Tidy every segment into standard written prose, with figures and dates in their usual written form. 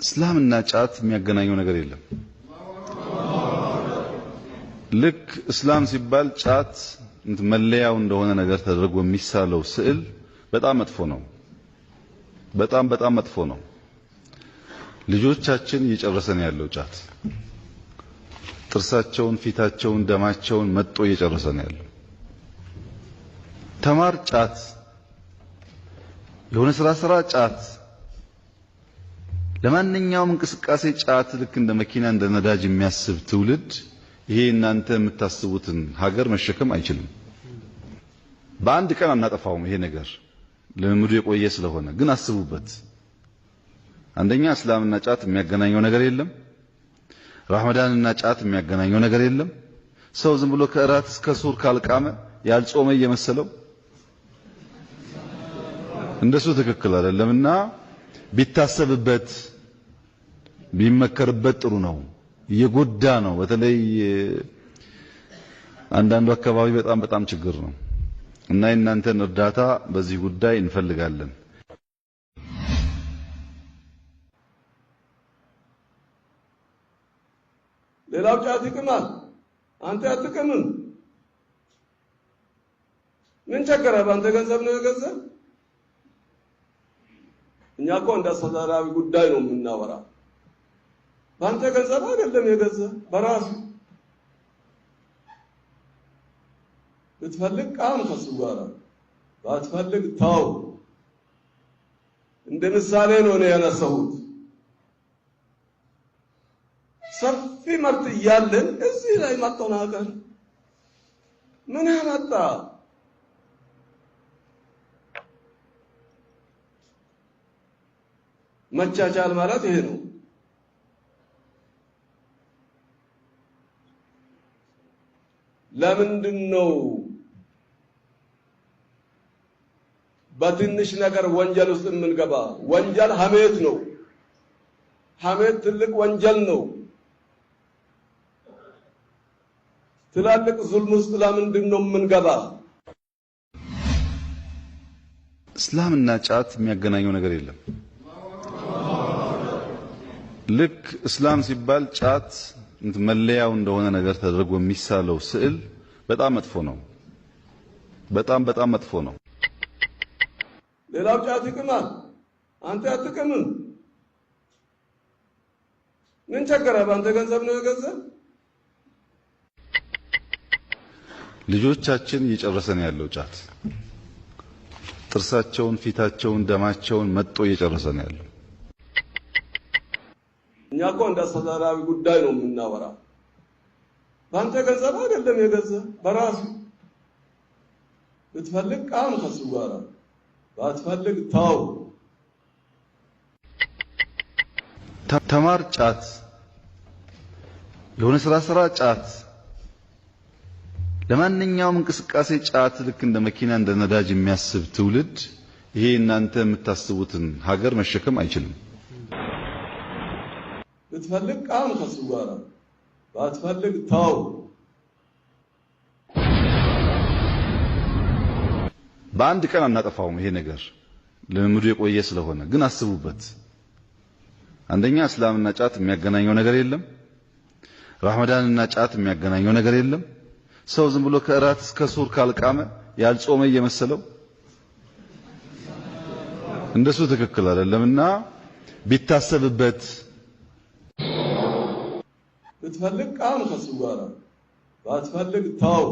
እስላምና ጫት የሚያገናኘው ነገር የለም። ልክ እስላም ሲባል ጫት መለያው እንደሆነ ነገር ተደርጎ የሚሳለው ስዕል በጣም መጥፎ ነው። በጣም መጥፎ ነው። ልጆቻችን እየጨረሰን ያለው ጫት ጥርሳቸውን፣ ፊታቸውን፣ ደማቸውን መጥቶ እየጨረሰን ያለው። ተማር ጫት፣ የሆነ ስራ ጫት፣ ለማንኛውም እንቅስቃሴ ጫት ልክ እንደ መኪና እንደ ነዳጅ የሚያስብ ትውልድ ይሄ እናንተ የምታስቡትን ሀገር መሸከም አይችልም። በአንድ ቀን አናጠፋውም። ይሄ ነገር ልምምዱ የቆየ ስለሆነ ግን አስቡበት። አንደኛ እስላምና ጫት የሚያገናኘው ነገር የለም። ረመዳንና ጫት የሚያገናኘው ነገር የለም። ሰው ዝም ብሎ ከእራት እስከ ሱር ካልቃመ ያልጾመ እየመሰለው እንደሱ ትክክል አይደለምና ቢታሰብበት ቢመከርበት ጥሩ ነው። እየጎዳ ነው። በተለይ አንዳንዱ አካባቢ በጣም ችግር ነው እና የእናንተን እርዳታ በዚህ ጉዳይ እንፈልጋለን። ሌላው ጫት ይቅማል፣ አንተ አትቅምም። ምን ቸገረ? በአንተ ገንዘብ ነው የገዛህ። እኛ እኮ እንደ አስተዳደራዊ ጉዳይ ነው የምናወራ። በአንተ ገንዘብ አይደለም የገዛህ፣ በራሱ ብትፈልግ ቃም ከሱ ጋር ባትፈልግ ተው። እንደ ምሳሌ ነው ያነሳሁት። ሰፊ መብት እያለን እዚህ ላይ ማጠናከር ምን ያመጣ? መቻቻል ማለት ይሄ ነው። ለምንድን ነው በትንሽ ነገር ወንጀል ውስጥ የምንገባ? ወንጀል ሐሜት ነው። ሐሜት ትልቅ ወንጀል ነው። ትላልቅ ዙልም ውስጥ ለምንድን ነው የምንገባ? እስላምና ጫት የሚያገናኘው ነገር የለም። ልክ እስላም ሲባል ጫት መለያው እንደሆነ ነገር ተደርጎ የሚሳለው ስዕል በጣም መጥፎ ነው። በጣም መጥፎ ነው። ሌላው ጫት ይቅማል፣ አንተ አትቅምም። ምን ቸገረ? በአንተ ገንዘብ ነው የገዛህ። ልጆቻችን እየጨረሰን ያለው ጫት ጥርሳቸውን፣ ፊታቸውን፣ ደማቸውን መጥቶ እየጨረሰን ያለው። እኛ እኮ እንደ አስተዳደራዊ ጉዳይ ነው የምናወራ። በአንተ ገንዘብ አይደለም የገዛህ፣ በራሱ ብትፈልግ ቃም ከሱ ጋር ባትፈልግ ተው። ተማር ጫት፣ የሆነ ስራ ጫት፣ ለማንኛውም እንቅስቃሴ ጫት ልክ እንደ መኪና እንደ ነዳጅ የሚያስብ ትውልድ ይሄ እናንተ የምታስቡትን ሀገር መሸከም አይችልም። ብትፈልግ ቃም ከሱ ጋር ባትፈልግ ተው። በአንድ ቀን አናጠፋውም። ይሄ ነገር ልምምዱ የቆየ ስለሆነ ግን አስቡበት። አንደኛ እስላምና ጫት የሚያገናኘው ነገር የለም። ረመዳንና ጫት የሚያገናኘው ነገር የለም። ሰው ዝም ብሎ ከእራት እስከ ሱር ካልቃመ ያልጾመ እየመሰለው እንደሱ ትክክል አይደለምና ቢታሰብበት። ብትፈልግ ቃም ከሱ ጋር ባትፈልግ ተው።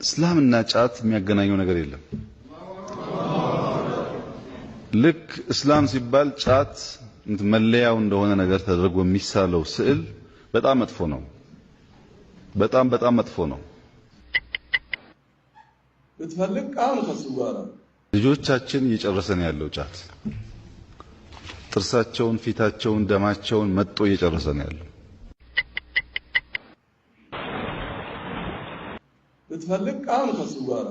እስላምና ጫት የሚያገናኘው ነገር የለም። ልክ እስላም ሲባል ጫት መለያው እንደሆነ ነገር ተደርጎ የሚሳለው ስዕል በጣም መጥፎ ነው። በጣም መጥፎ ነው። ብትፈልግ ቃም ከሱ ጋር ልጆቻችን እየጨረሰን ያለው ጫት ጥርሳቸውን፣ ፊታቸውን፣ ደማቸውን መጥቶ እየጨረሰን ያለው። ብትፈልግ ቃም ከሱ ጋር